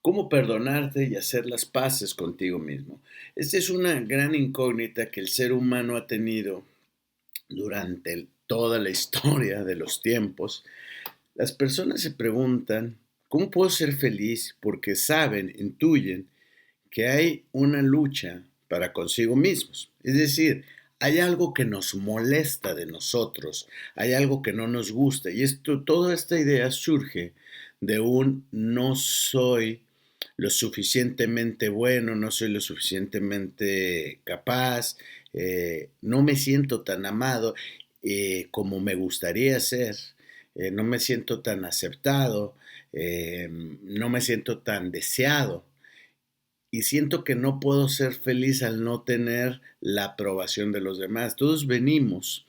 ¿Cómo perdonarte y hacer las paces contigo mismo? Esta es una gran incógnita que el ser humano ha tenido durante toda la historia de los tiempos. Las personas se preguntan, ¿cómo puedo ser feliz? Porque saben, intuyen que hay una lucha para consigo mismos. Es decir, hay algo que nos molesta de nosotros, hay algo que no nos gusta. Y toda esta idea surge de un no soy lo suficientemente bueno, no soy lo suficientemente capaz, no me siento tan amado como me gustaría ser, no me siento tan aceptado, no me siento tan deseado y siento que no puedo ser feliz al no tener la aprobación de los demás. Todos venimos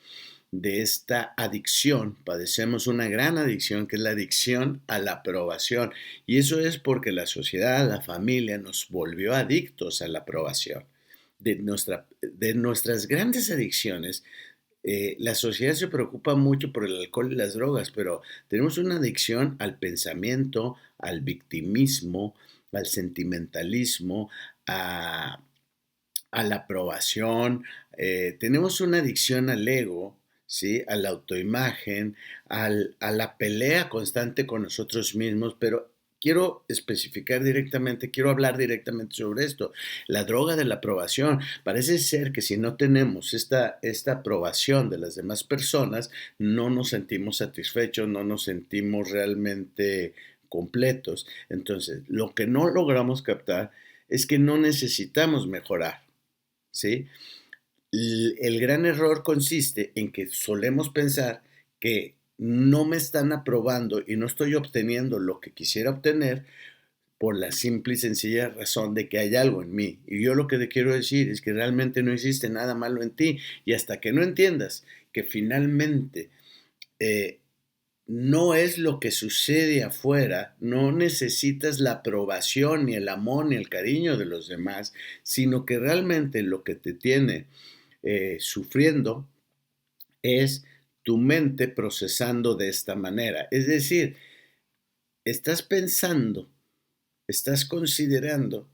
de esta adicción, padecemos una gran adicción que es la adicción a la aprobación. Y eso es porque la sociedad, la familia nos volvió adictos a la aprobación. De nuestras grandes adicciones, la sociedad se preocupa mucho por el alcohol y las drogas, pero tenemos una adicción al pensamiento, al victimismo, al sentimentalismo, a, a la aprobación. Tenemos una adicción al ego, ¿sí? A la autoimagen, a la pelea constante con nosotros mismos, pero quiero especificar directamente, quiero hablar directamente sobre esto. La droga de la aprobación. Parece ser que si no tenemos esta aprobación de las demás personas, no nos sentimos satisfechos, no nos sentimos realmente completos. Entonces, lo que no logramos captar es que no necesitamos mejorar, ¿sí? El gran error consiste en que solemos pensar que no me están aprobando y no estoy obteniendo lo que quisiera obtener por la simple y sencilla razón de que hay algo en mí. Y yo lo que te quiero decir es que realmente no existe nada malo en ti. Y hasta que no entiendas que finalmente eh, no es lo que sucede afuera, no necesitas la aprobación, ni el amor, ni el cariño de los demás, sino que realmente lo que te tiene sufriendo es tu mente procesando de esta manera. Es decir, estás pensando, estás considerando,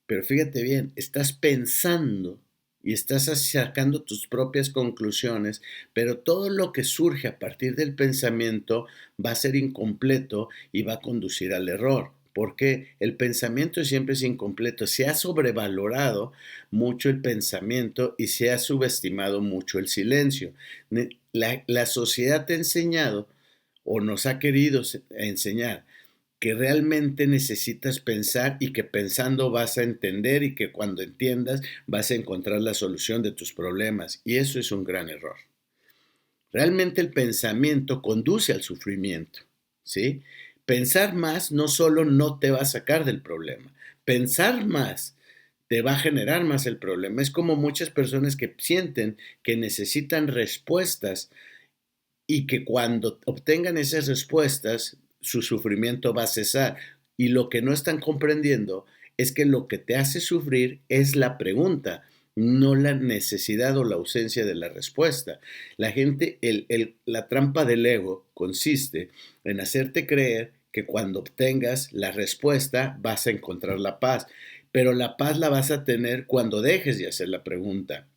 pero fíjate bien, estás pensando y estás sacando tus propias conclusiones, pero todo lo que surge a partir del pensamiento va a ser incompleto y va a conducir al error. Porque el pensamiento siempre es incompleto. Se ha sobrevalorado mucho el pensamiento y se ha subestimado mucho el silencio. La sociedad te ha enseñado o nos ha querido enseñar que realmente necesitas pensar y que pensando vas a entender y que cuando entiendas vas a encontrar la solución de tus problemas. Y eso es un gran error. Realmente el pensamiento conduce al sufrimiento, ¿sí? Pensar más no solo no te va a sacar del problema, pensar más te va a generar más el problema. Es como muchas personas que sienten que necesitan respuestas y que cuando obtengan esas respuestas, su sufrimiento va a cesar. Y lo que no están comprendiendo es que lo que te hace sufrir es la pregunta, no la necesidad o la ausencia de la respuesta. La gente, la trampa del ego consiste en hacerte creer que cuando obtengas la respuesta vas a encontrar la paz, pero la paz la vas a tener cuando dejes de hacer la pregunta.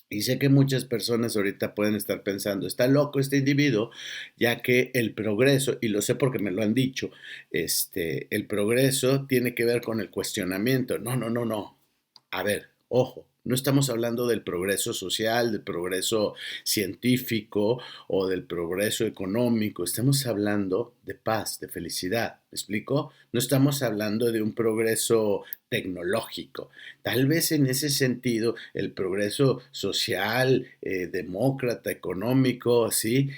Y sé que muchas personas ahorita pueden estar pensando, está loco este individuo, ya que el progreso, y lo sé porque me lo han dicho, el progreso tiene que ver con el cuestionamiento. No, no, no, no. A ver, ojo, no estamos hablando del progreso social, del progreso científico o del progreso económico, estamos hablando de paz, de felicidad. ¿Me explico? No estamos hablando de un progreso tecnológico. Tal vez en ese sentido el progreso social, demócrata, económico, ¿sí?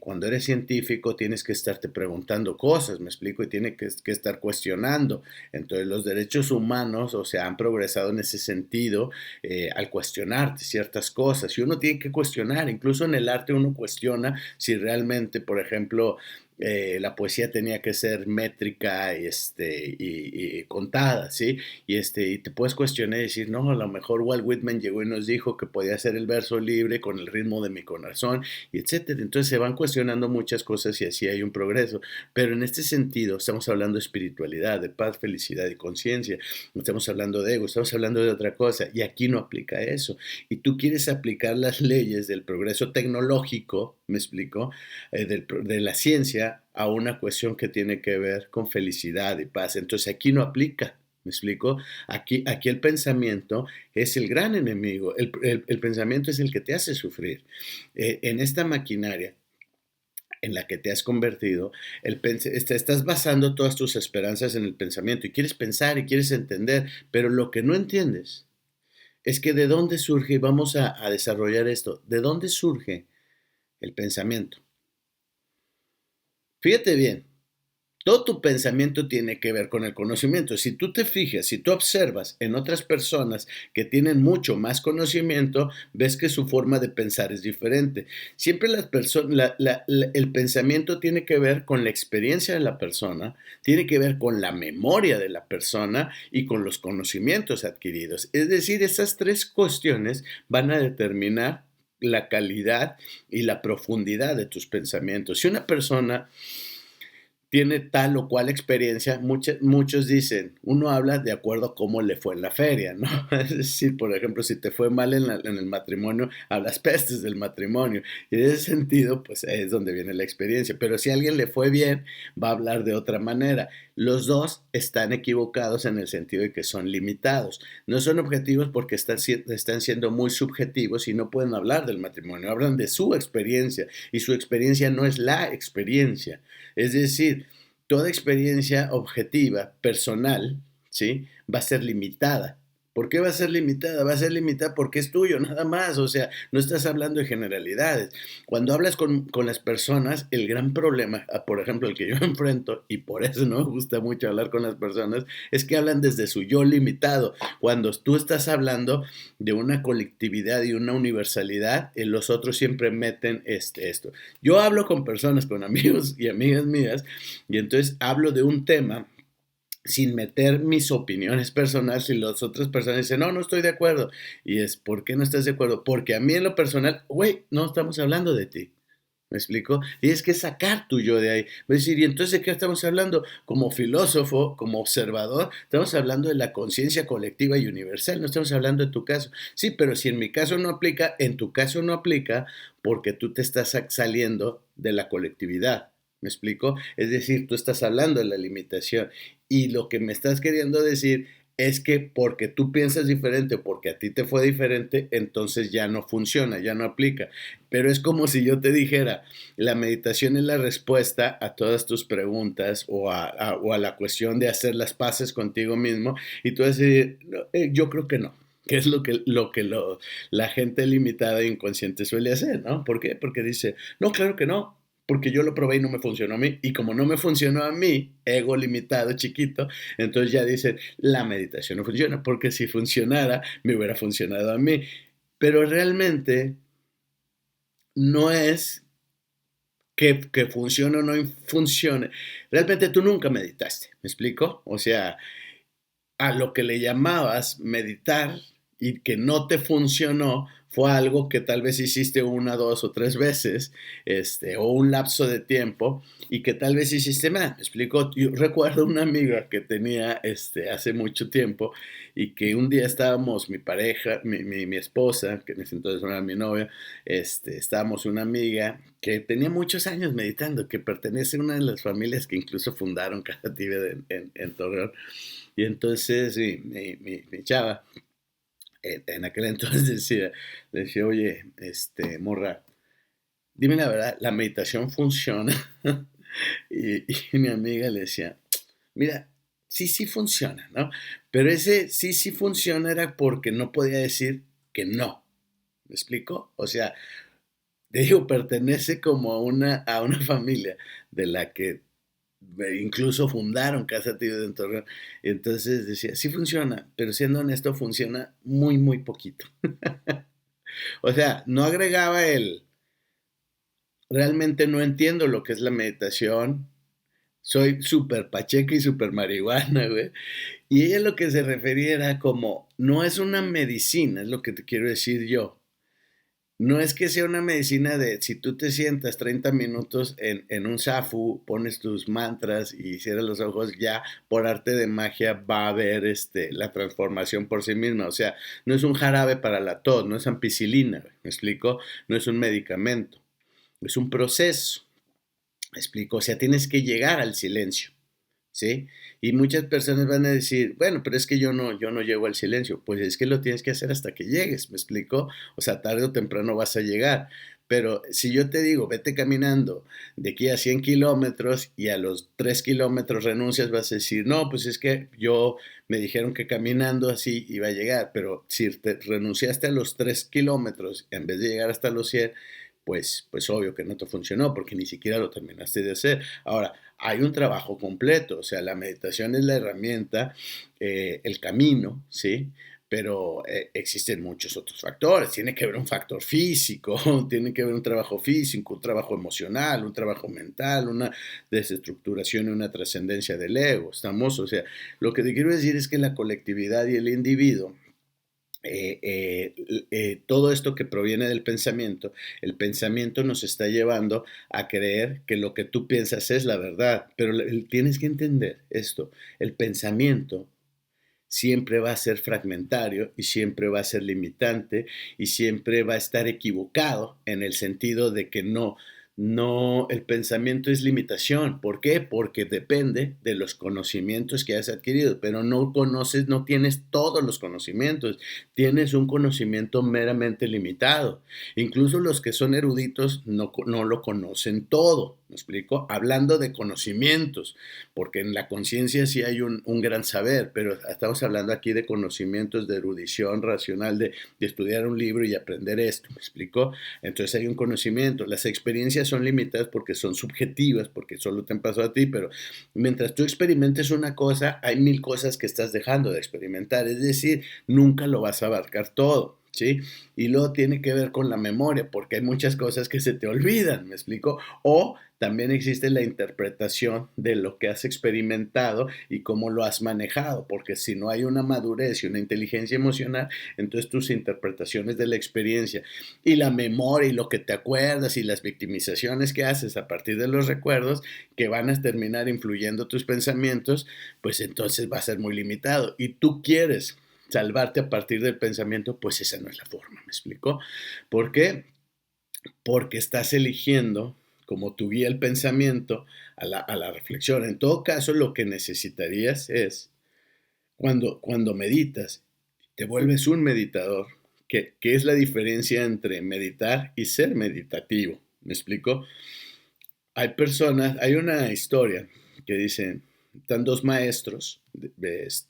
Cuando eres científico tienes que estarte preguntando cosas, ¿me explico? Y tienes que estar cuestionando. Entonces los derechos humanos, o sea, han progresado en ese sentido al cuestionarte ciertas cosas. Y uno tiene que cuestionar, incluso en el arte uno cuestiona si realmente, por ejemplo, la poesía tenía que ser métrica y contada, ¿sí? Y te puedes cuestionar y decir, no, a lo mejor Walt Whitman llegó y nos dijo que podía hacer el verso libre con el ritmo de mi corazón, y etcétera. Entonces se van cuestionando muchas cosas y así hay un progreso. Pero en este sentido estamos hablando de espiritualidad, de paz, felicidad y conciencia. No estamos hablando de ego, estamos hablando de otra cosa. Y aquí no aplica eso. Y tú quieres aplicar las leyes del progreso tecnológico, ¿me explico? De la ciencia a una cuestión que tiene que ver con felicidad y paz. Entonces aquí no aplica. ¿Me explico? Aquí el pensamiento es el gran enemigo. El pensamiento es el que te hace sufrir. En esta maquinaria en la que te has convertido, estás basando todas tus esperanzas en el pensamiento y quieres pensar y quieres entender, pero lo que no entiendes es que de dónde surge, y vamos a desarrollar esto, de dónde surge el pensamiento. Fíjate bien, todo tu pensamiento tiene que ver con el conocimiento. Si tú te fijas, si tú observas en otras personas que tienen mucho más conocimiento, ves que su forma de pensar es diferente. Siempre las personas, el pensamiento tiene que ver con la experiencia de la persona, tiene que ver con la memoria de la persona y con los conocimientos adquiridos. Es decir, esas tres cuestiones van a determinar la calidad y la profundidad de tus pensamientos. Si una persona tiene tal o cual experiencia, muchos dicen, uno habla de acuerdo a cómo le fue en la feria, ¿no? Es decir, por ejemplo, si te fue mal en el matrimonio, hablas pestes del matrimonio. Y en ese sentido, pues es donde viene la experiencia. Pero si a alguien le fue bien, va a hablar de otra manera. Los dos están equivocados en el sentido de que son limitados. No son objetivos porque están siendo muy subjetivos y no pueden hablar del matrimonio. Hablan de su experiencia y su experiencia no es la experiencia. Es decir, toda experiencia objetiva, personal, ¿sí? Va a ser limitada. ¿Por qué va a ser limitada? Va a ser limitada porque es tuyo, nada más. O sea, no estás hablando de generalidades. Cuando hablas con las personas, el gran problema, por ejemplo, el que yo enfrento, y por eso no me gusta mucho hablar con las personas, es que hablan desde su yo limitado. Cuando tú estás hablando de una colectividad y una universalidad, los otros siempre meten esto. Yo hablo con personas, con amigos y amigas mías, y entonces hablo de un tema sin meter mis opiniones personales y las otras personas dicen, no, no estoy de acuerdo. Y es, ¿por qué no estás de acuerdo? Porque a mí en lo personal, güey, no estamos hablando de ti. ¿Me explico? Y es que sacar tu yo de ahí. Voy a decir, ¿y entonces de qué estamos hablando? Como filósofo, como observador, estamos hablando de la conciencia colectiva y universal, no estamos hablando de tu caso. Sí, pero si en mi caso no aplica, en tu caso no aplica porque tú te estás saliendo de la colectividad. ¿Me explico? Es decir, tú estás hablando de la limitación y lo que me estás queriendo decir es que porque tú piensas diferente o porque a ti te fue diferente, entonces ya no funciona, ya no aplica. Pero es como si yo te dijera, la meditación es la respuesta a todas tus preguntas o a la cuestión de hacer las paces contigo mismo y tú vas a decir, no, yo creo que no. Que es la gente limitada e inconsciente suele hacer, ¿no? ¿Por qué? Porque dice, no, claro que no, porque yo lo probé y no me funcionó a mí. Y como no me funcionó a mí, ego limitado, chiquito, entonces ya dicen, la meditación no funciona, porque si funcionara, me hubiera funcionado a mí. Pero realmente no es que funcione o no funcione. Realmente tú nunca meditaste, ¿me explico? O sea, a lo que le llamabas meditar y que no te funcionó fue algo que tal vez hiciste una, dos o tres veces, o un lapso de tiempo y que tal vez hiciste mal. ¿Me explico? Yo recuerdo una amiga que tenía hace mucho tiempo y que un día estábamos, mi pareja, mi esposa, que en ese entonces no era mi novia, estábamos una amiga que tenía muchos años meditando, que pertenece a una de las familias que incluso fundaron Casa Tibet en Torreón. Y entonces sí, mi chava en aquel entonces decía, oye, morra, dime la verdad, la meditación funciona. y mi amiga le decía, mira, sí, sí funciona, ¿no? Pero ese sí, sí funciona era porque no podía decir que no. ¿Me explico? O sea, te digo, pertenece como a una familia de la que incluso fundaron Casa Tío de Torreón. Entonces decía, sí funciona, pero siendo honesto, funciona muy, muy poquito. O sea, no agregaba realmente no entiendo lo que es la meditación. Soy súper pacheco y súper marihuana, güey. Y ella lo que se refería era como, no es una medicina, es lo que te quiero decir yo. No es que sea una medicina de si tú te sientas 30 minutos en un zafu, pones tus mantras y cierras los ojos, ya por arte de magia va a haber la transformación por sí misma. O sea, no es un jarabe para la tos, no es ampicilina, ¿me explico? No es un medicamento, es un proceso, ¿me explico? O sea, tienes que llegar al silencio. ¿Sí? Y muchas personas van a decir, bueno, pero es que yo no llego al silencio. Pues es que lo tienes que hacer hasta que llegues, ¿me explico? O sea, tarde o temprano vas a llegar. Pero si yo te digo, vete caminando de aquí a 100 kilómetros y a los 3 kilómetros renuncias, vas a decir, no, pues es que yo me dijeron que caminando así iba a llegar, pero si te renunciaste a los 3 kilómetros en vez de llegar hasta los 100, pues obvio que no te funcionó porque ni siquiera lo terminaste de hacer. Ahora, hay un trabajo completo, o sea, la meditación es la herramienta, el camino, ¿sí? Pero existen muchos otros factores. Tiene que haber un factor físico, tiene que haber un trabajo físico, un trabajo emocional, un trabajo mental, una desestructuración y una trascendencia del ego. Estamos, o sea, lo que te quiero decir es que la colectividad y el individuo todo esto que proviene del pensamiento, el pensamiento nos está llevando a creer que lo que tú piensas es la verdad, pero tienes que entender esto, el pensamiento siempre va a ser fragmentario y siempre va a ser limitante y siempre va a estar equivocado en el sentido de que no, el pensamiento es limitación. ¿Por qué? Porque depende de los conocimientos que has adquirido, pero no conoces, no tienes todos los conocimientos, tienes un conocimiento meramente limitado. Incluso los que son eruditos no lo conocen todo, ¿me explico? Hablando de conocimientos, porque en la conciencia sí hay un gran saber, pero estamos hablando aquí de conocimientos, de erudición racional, de estudiar un libro y aprender esto, ¿me explico? Entonces hay un conocimiento, las experiencias son limitadas porque son subjetivas, porque solo te han pasado a ti, pero mientras tú experimentes una cosa, hay mil cosas que estás dejando de experimentar, es decir, nunca lo vas a abarcar todo. ¿Sí? Y luego tiene que ver con la memoria, porque hay muchas cosas que se te olvidan, ¿me explico? O también existe la interpretación de lo que has experimentado y cómo lo has manejado, porque si no hay una madurez y una inteligencia emocional, entonces tus interpretaciones de la experiencia y la memoria y lo que te acuerdas y las victimizaciones que haces a partir de los recuerdos que van a terminar influyendo tus pensamientos, pues entonces va a ser muy limitado. Y tú quieres salvarte a partir del pensamiento, pues esa no es la forma, ¿me explico? ¿Por qué? Porque estás eligiendo como tu guía el pensamiento a la reflexión. En todo caso, lo que necesitarías es, cuando meditas, te vuelves un meditador, ¿qué es la diferencia entre meditar y ser meditativo? ¿Me explico? Hay una historia que dicen, están dos maestros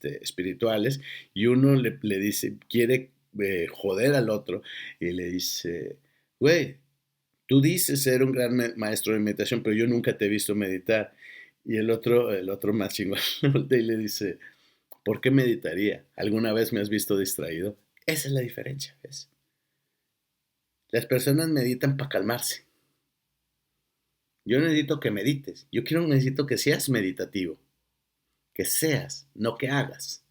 espirituales y uno le dice, quiere joder al otro y le dice, güey, tú dices ser un gran maestro de meditación, pero yo nunca te he visto meditar. Y el otro más chingón voltea y le dice, ¿por qué meditaría? ¿Alguna vez me has visto distraído? Esa es la diferencia, ¿ves? Las personas meditan para calmarse. Yo necesito que medites. Necesito que seas meditativo. Que seas, no que hagas.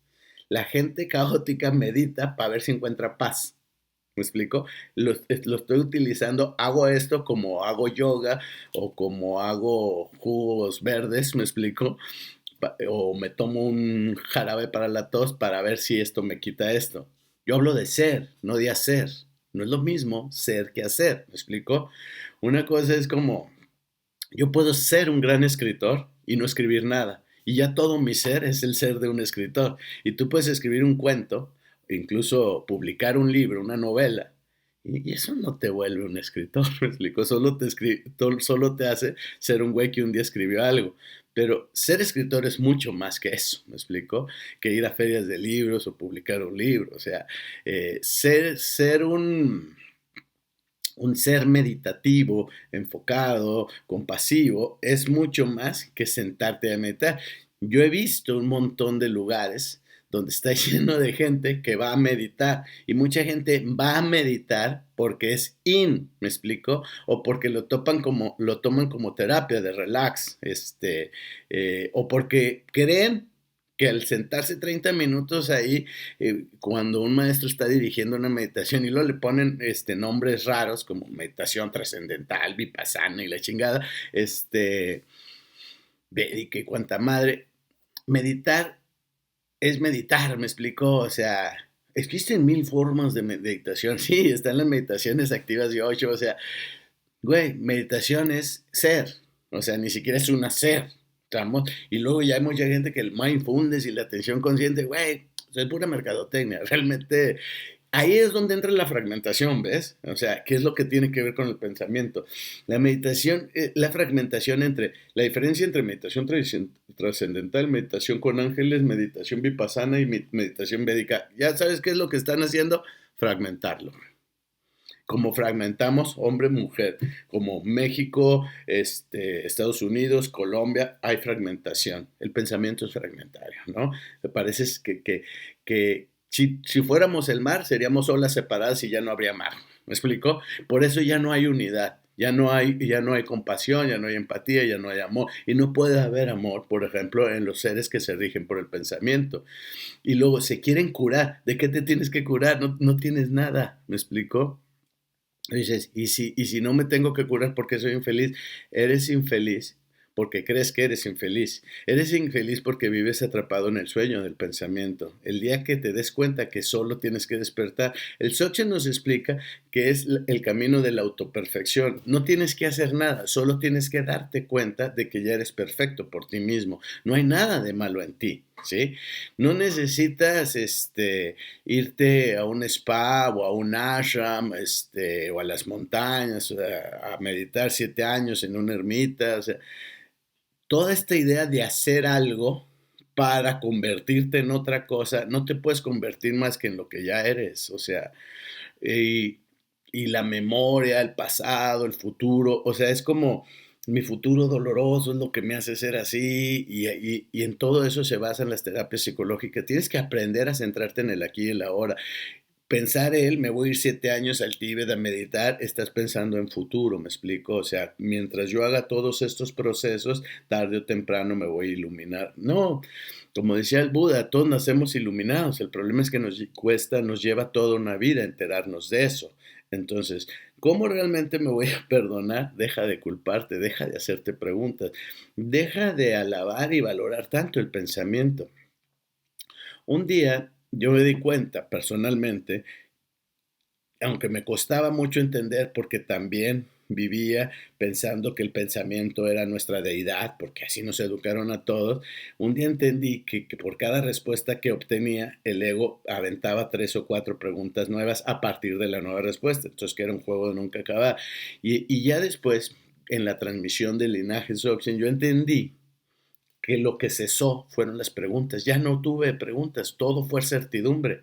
La gente caótica medita para ver si encuentra paz. ¿Me explico? Lo estoy utilizando, hago esto como hago yoga o como hago jugos verdes, ¿me explico? O me tomo un jarabe para la tos para ver si esto me quita esto. Yo hablo de ser, no de hacer. No es lo mismo ser que hacer, ¿me explico? Una cosa es como, yo puedo ser un gran escritor y no escribir nada. Y ya todo mi ser es el ser de un escritor. Y tú puedes escribir un cuento, incluso publicar un libro, una novela. Y eso no te vuelve un escritor, ¿me explico? Solo te hace ser un güey que un día escribió algo. Pero ser escritor es mucho más que eso, ¿me explico? Que ir a ferias de libros o publicar un libro. O sea, ser un ser meditativo, enfocado, compasivo, es mucho más que sentarte a meditar. Yo he visto un montón de lugares donde está lleno de gente que va a meditar. Y mucha gente va a meditar porque es ¿me explico? O porque lo toman como terapia de relax, o porque creen que al sentarse 30 minutos ahí, cuando un maestro está dirigiendo una meditación y luego le ponen nombres raros como meditación trascendental, vipassana y la chingada, y que cuanta madre, meditar es meditar, me explicó, o sea, existen mil formas de meditación, sí, están las meditaciones activas de 8, o sea, güey, meditación es ser, o sea, ni siquiera es un hacer, estamos, y luego ya hay mucha gente que el mindfulness y la atención consciente, güey, es pura mercadotecnia, realmente ahí es donde entra la fragmentación, ¿ves? O sea, ¿qué es lo que tiene que ver con el pensamiento? La meditación, la fragmentación la diferencia entre meditación trascendental, meditación con ángeles, meditación vipassana y meditación védica. ¿Ya sabes qué es lo que están haciendo? Fragmentarlo. Como fragmentamos hombre-mujer, como México, Estados Unidos, Colombia, hay fragmentación. El pensamiento es fragmentario, ¿no? Me parece que si fuéramos el mar, seríamos olas separadas y ya no habría mar. ¿Me explico? Por eso ya no hay unidad. Ya no hay compasión, ya no hay empatía, ya no hay amor. Y no puede haber amor, por ejemplo, en los seres que se rigen por el pensamiento. Y luego se quieren curar. ¿De qué te tienes que curar? No, no tienes nada. ¿Me explico? Dices, ¿y si no me tengo que curar porque soy infeliz? Eres infeliz porque crees que eres infeliz. Eres infeliz porque vives atrapado en el sueño del pensamiento. El día que te des cuenta que solo tienes que despertar, el Dzogchen nos explica que es el camino de la autoperfección. No tienes que hacer nada, solo tienes que darte cuenta de que ya eres perfecto por ti mismo. No hay nada de malo en ti, ¿sí? No necesitas irte a un spa o a un ashram, o a las montañas, a meditar 7 años en una ermita, o sea, toda esta idea de hacer algo para convertirte en otra cosa, no te puedes convertir más que en lo que ya eres, o sea, y, y la memoria, el pasado, el futuro, o sea, es como mi futuro doloroso es lo que me hace ser así y en todo eso se basan las terapias psicológicas. Tienes que aprender a centrarte en el aquí y el ahora. Pensar me voy a ir 7 años al Tíbet a meditar, estás pensando en futuro, me explico, o sea, mientras yo haga todos estos procesos, tarde o temprano me voy a iluminar. No, como decía el Buda, todos nacemos iluminados, el problema es que nos lleva toda una vida enterarnos de eso. Entonces, ¿cómo realmente me voy a perdonar? Deja de culparte, deja de hacerte preguntas, deja de alabar y valorar tanto el pensamiento. Un día yo me di cuenta personalmente, aunque me costaba mucho entender porque también vivía pensando que el pensamiento era nuestra deidad, porque así nos educaron a todos, un día entendí que por cada respuesta que obtenía, el ego aventaba 3 o 4 preguntas nuevas a partir de la nueva respuesta, entonces que era un juego de nunca acabar. Y ya después, en la transmisión del linaje Dzogchen, yo entendí que lo que cesó fueron las preguntas, ya no tuve preguntas, todo fue certidumbre.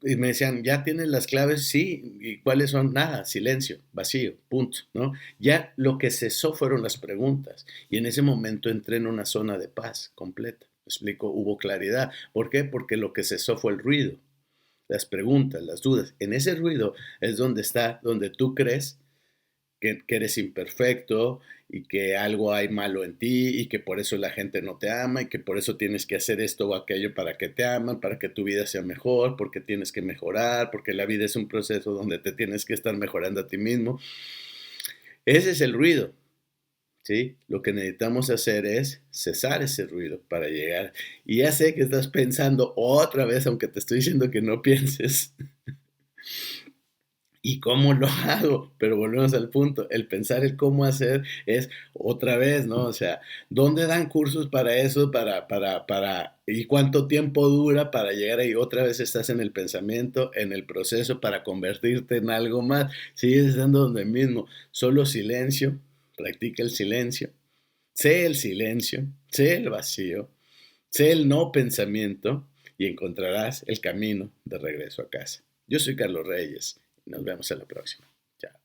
Y me decían, ¿ya tienes las claves? Sí. ¿Y cuáles son? Nada, silencio, vacío, punto, ¿no? Ya lo que cesó fueron las preguntas. Y en ese momento entré en una zona de paz completa. ¿Me explico? Hubo claridad. ¿Por qué? Porque lo que cesó fue el ruido, las preguntas, las dudas. En ese ruido es donde está, donde tú crees que eres imperfecto y que algo hay malo en ti y que por eso la gente no te ama y que por eso tienes que hacer esto o aquello para que te aman, para que tu vida sea mejor, porque tienes que mejorar, porque la vida es un proceso donde te tienes que estar mejorando a ti mismo. Ese es el ruido, ¿sí? Lo que necesitamos hacer es cesar ese ruido para llegar. Y ya sé que estás pensando otra vez, aunque te estoy diciendo que no pienses. ¿Y cómo lo hago? Pero volvemos al punto, el pensar el cómo hacer es otra vez, ¿no? O sea, ¿dónde dan cursos para eso? ¿Y cuánto tiempo dura para llegar ahí? Otra vez estás en el pensamiento, en el proceso para convertirte en algo más. Sigues estando donde mismo, solo silencio, practica el silencio, sé el silencio, sé el vacío, sé el no pensamiento y encontrarás el camino de regreso a casa. Yo soy Carlos Reyes. Nos vemos en la próxima. Chao.